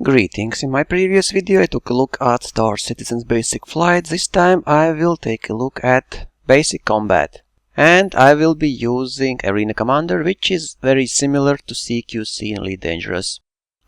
Greetings, in my previous video I took a look at Star Citizen's basic flight. This time I will take a look at basic combat. And I will be using Arena Commander, which is very similar to CQC in Elite Dangerous.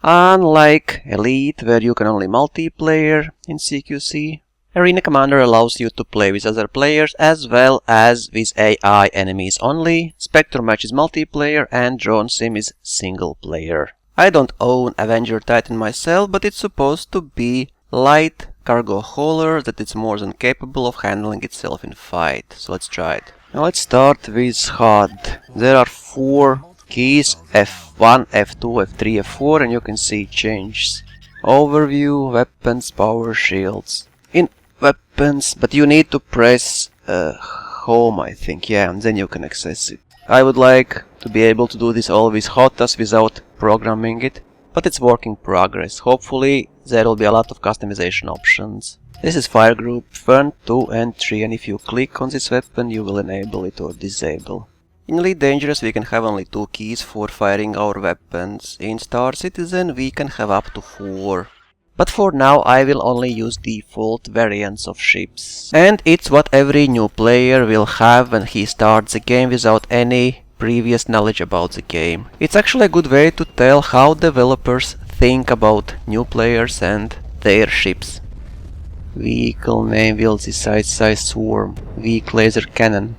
Unlike Elite, where you can only multiplayer in CQC, Arena Commander allows you to play with other players as well as with AI enemies only. Spectrum Match is multiplayer and Drone Sim is single player. I don't own Avenger Titan myself, but it's supposed to be light cargo hauler that it's more than capable of handling itself in fight. So let's try it. Now let's start with HUD. There are 4 keys, F1, F2, F3, F4, and you can see changes. Overview, weapons, power, shields. In weapons, but you need to press home, I think, yeah, and then you can access it. I would like to be able to do this all with HOTAS without programming it, but it's work in progress. Hopefully there will be a lot of customization options. This is fire group 1, 2 and 3, and if you click on this weapon you will enable it or disable. In Elite Dangerous we can have only 2 keys for firing our weapons. In Star Citizen we can have up to 4. But for now I will only use default variants of ships. And it's what every new player will have when he starts the game without any previous knowledge about the game. It's actually a good way to tell how developers think about new players and their ships. Vehicle name will decide size swarm. Weak laser cannon.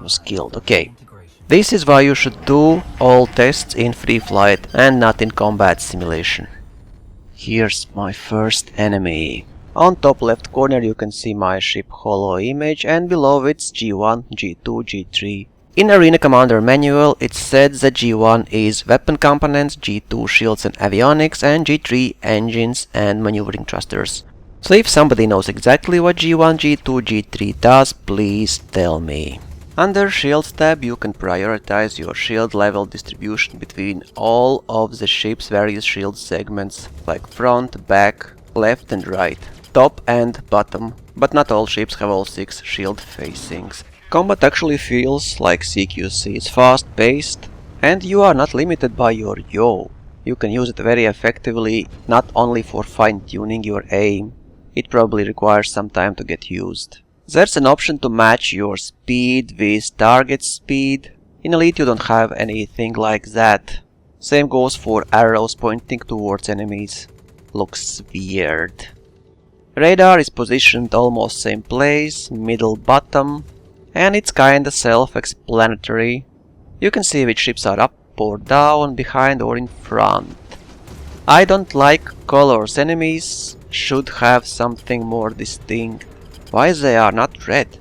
Skilled, okay. This is why you should do all tests in free flight and not in combat simulation. Here's my first enemy. On top left corner you can see my ship holo image and below it's G1, G2, G3. In Arena Commander manual it says that G1 is weapon components, G2 shields and avionics, and G3 engines and maneuvering thrusters. So if somebody knows exactly what G1, G2, G3 does, please tell me. Under Shields tab you can prioritize your shield level distribution between all of the ship's various shield segments, like front, back, left and right, top and bottom, but not all ships have all 6 shield facings. Combat actually feels like CQC. It's fast paced and you are not limited by your yaw. You can use it very effectively, not only for fine tuning your aim, it probably requires some time to get used. There's an option to match your speed with target speed. In Elite you don't have anything like that. Same goes for arrows pointing towards enemies. Looks weird. Radar is positioned almost same place, middle bottom, and it's kinda self-explanatory. You can see which ships are up or down, behind or in front. I don't like colors. Enemies should have something more distinct. Why they are not red?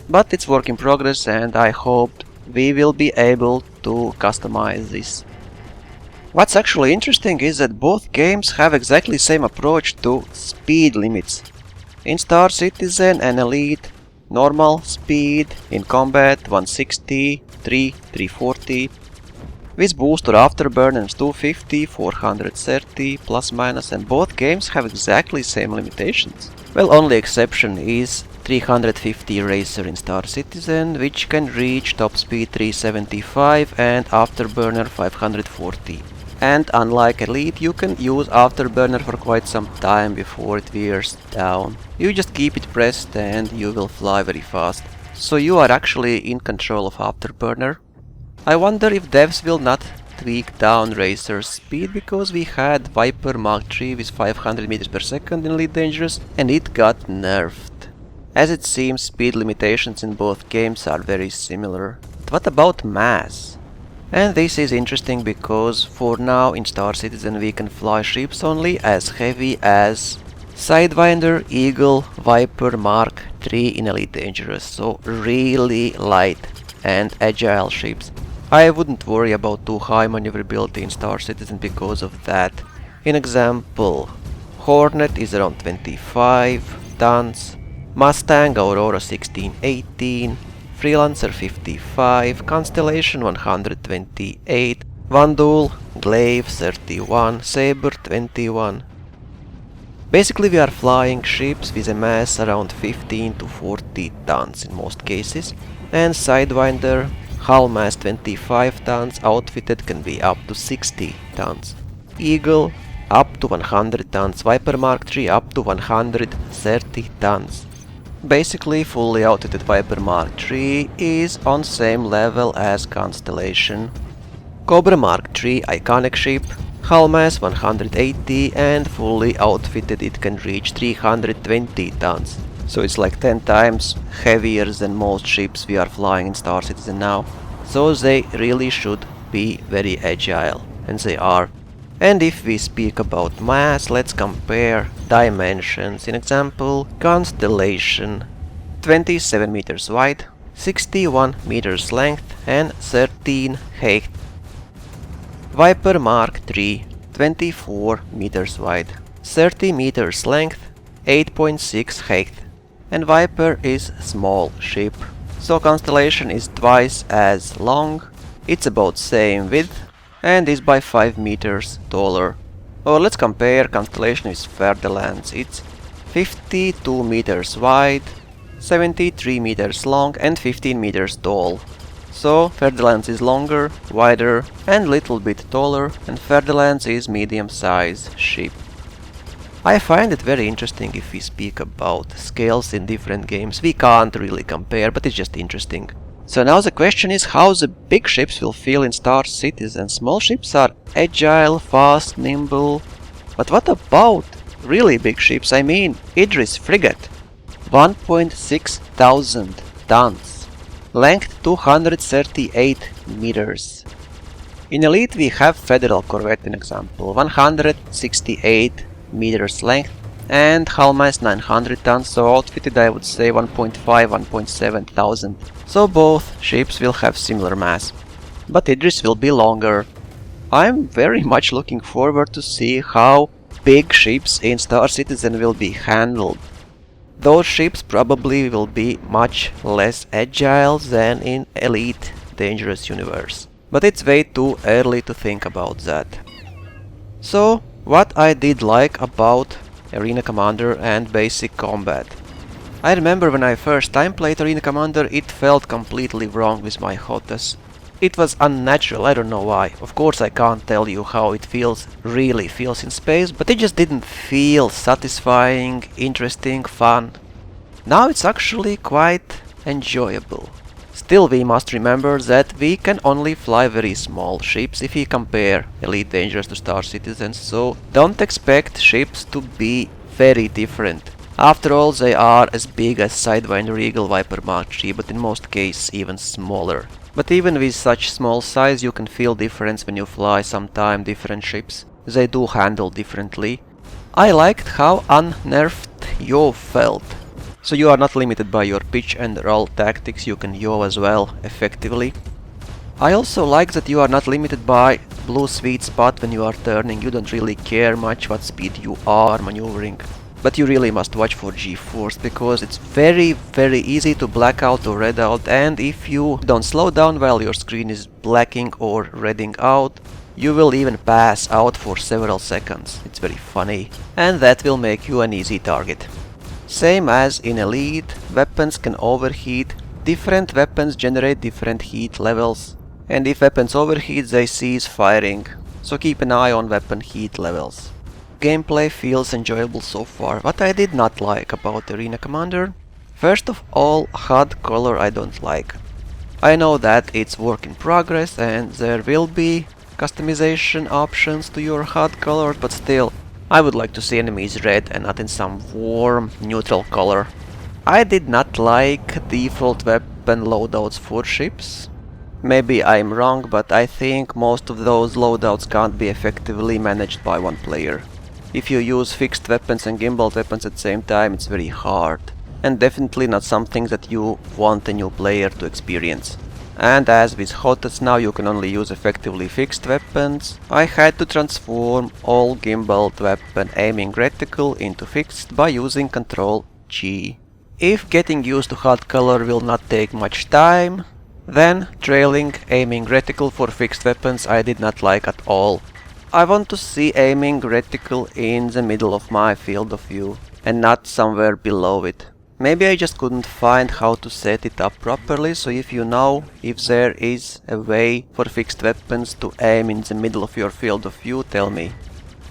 But it's work in progress and I hope we will be able to customize this. What's actually interesting is that both games have exactly same approach to speed limits. In Star Citizen and Elite, normal speed, in combat 160, 340, with boost or afterburners 250, 430, plus minus, and both games have exactly same limitations. Well, only exception is 350 Racer in Star Citizen, which can reach top speed 375 and afterburner 540. And unlike Elite, you can use afterburner for quite some time before it wears down. You just keep it pressed and you will fly very fast. So you are actually in control of afterburner. I wonder if devs will not tweak down Racer's speed, because we had Viper Mark III with 500 meters per second in Elite Dangerous and it got nerfed. As it seems, speed limitations in both games are very similar. But what about mass? And this is interesting because for now in Star Citizen we can fly ships only as heavy as Sidewinder, Eagle, Viper Mark III in Elite Dangerous, so really light and agile ships. I wouldn't worry about too high maneuverability in Star Citizen because of that. In example, Hornet is around 25 tons, Mustang Aurora 16-18, Freelancer 55, Constellation 128, Vandal, Glaive 31, Sabre 21. Basically we are flying ships with a mass around 15 to 40 tons in most cases, and Sidewinder hull mass 25 tons, outfitted can be up to 60 tons. Eagle up to 100 tons, Viper Mark III up to 130 tons. Basically, fully outfitted Viper Mark III is on same level as Constellation. Cobra Mark III iconic ship, hull mass 180 and fully outfitted it can reach 320 tons. So it's like 10 times heavier than most ships we are flying in Star Citizen now. So they really should be very agile, and they are. And if we speak about mass, let's compare dimensions. In example, Constellation, 27 meters wide, 61 meters length and 13 height. Viper Mark III, 24 meters wide, 30 meters length, 8.6 height. And Viper is small ship, so Constellation is twice as long, it's about same width, and is by 5 meters taller. Or let's compare Constellation with Ferdinand. It's 52 meters wide, 73 meters long and 15 meters tall. So Ferdinand is longer, wider and little bit taller, and Ferdinand is medium size ship. I find it very interesting if we speak about scales in different games. We can't really compare, but it's just interesting. So now the question is how the big ships will feel in Star Citizen. Small ships are agile, fast, nimble. But what about really big ships? I mean, Aegis frigate, 1.6 thousand tons, length 238 meters. In Elite we have Federal Corvette, an example, 168 meters length and hull mass 900 tons, so outfitted I would say 1.7 thousand. So both ships will have similar mass, but Aegis will be longer. I'm very much looking forward to see how big ships in Star Citizen will be handled. Those ships probably will be much less agile than in Elite Dangerous Universe, but it's way too early to think about that. So what I did like about Arena Commander and basic combat. I remember when I first time played Arena Commander, it felt completely wrong with my HOTAS. It was unnatural, I don't know why. Of course I can't tell you how it really feels in space, but it just didn't feel satisfying, interesting, fun. Now it's actually quite enjoyable. Still, we must remember that we can only fly very small ships if we compare Elite Dangerous to Star Citizen, so don't expect ships to be very different. After all, they are as big as Sidewinder Eagle Viper Mark III, but in most cases even smaller. But even with such small size, you can feel difference when you fly sometime different ships. They do handle differently. I liked how unnerved yaw felt. So you are not limited by your pitch and roll tactics, you can yaw as well, effectively. I also like that you are not limited by blue sweet spot when you are turning, you don't really care much what speed you are maneuvering. But you really must watch for G-force, because it's very easy to black out or red out, and if you don't slow down while your screen is blacking or redding out, you will even pass out for several seconds. It's very funny, and that will make you an easy target. Same as in Elite, weapons can overheat, different weapons generate different heat levels, and if weapons overheat they cease firing, so keep an eye on weapon heat levels. Gameplay feels enjoyable so far. What I did not like about Arena Commander? First of all, HUD color I don't like. I know that it's work in progress and there will be customization options to your HUD color, but still, I would like to see enemies red and not in some warm, neutral color. I did not like default weapon loadouts for ships. Maybe I'm wrong, but I think most of those loadouts can't be effectively managed by one player. If you use fixed weapons and gimbaled weapons at the same time, it's very hard. And definitely not something that you want a new player to experience. And as with HOTAS now you can only use effectively fixed weapons, I had to transform all gimbaled weapon aiming reticle into fixed by using Ctrl G. If getting used to HUD color will not take much time, then trailing aiming reticle for fixed weapons I did not like at all. I want to see aiming reticle in the middle of my field of view and not somewhere below it. Maybe I just couldn't find how to set it up properly, so if you know if there is a way for fixed weapons to aim in the middle of your field of view, tell me.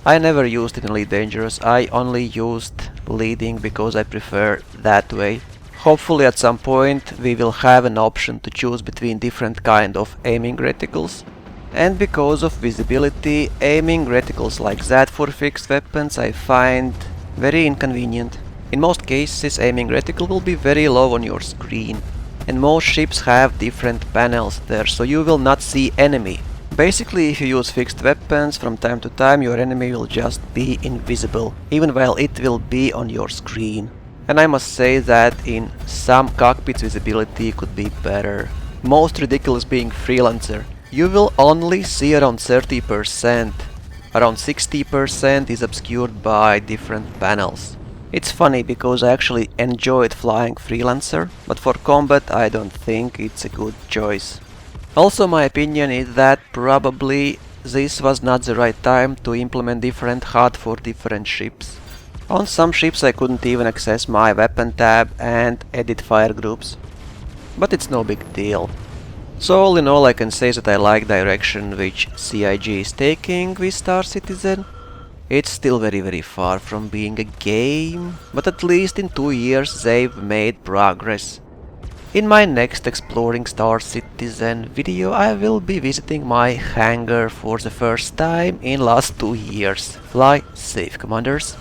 I never used it in Elite Dangerous, I only used leading because I prefer that way. Hopefully at some point we will have an option to choose between different kind of aiming reticles. And because of visibility, aiming reticles like that for fixed weapons I find very inconvenient. In most cases aiming reticle will be very low on your screen. And most ships have different panels there, so you will not see enemy. Basically, if you use fixed weapons, from time to time your enemy will just be invisible, even while it will be on your screen. And I must say that in some cockpits visibility could be better. Most ridiculous being Freelancer. You will only see around 30%. Around 60% is obscured by different panels. It's funny because I actually enjoyed flying Freelancer, but for combat I don't think it's a good choice. Also, my opinion is that probably this was not the right time to implement different HUD for different ships. On some ships I couldn't even access my weapon tab and edit fire groups. But it's no big deal. So all in all I can say that I like direction which CIG is taking with Star Citizen. It's still very far from being a game, but at least in 2 years they've made progress. In my next Exploring Star Citizen video I will be visiting my hangar for the first time in last 2 years. Fly safe, commanders!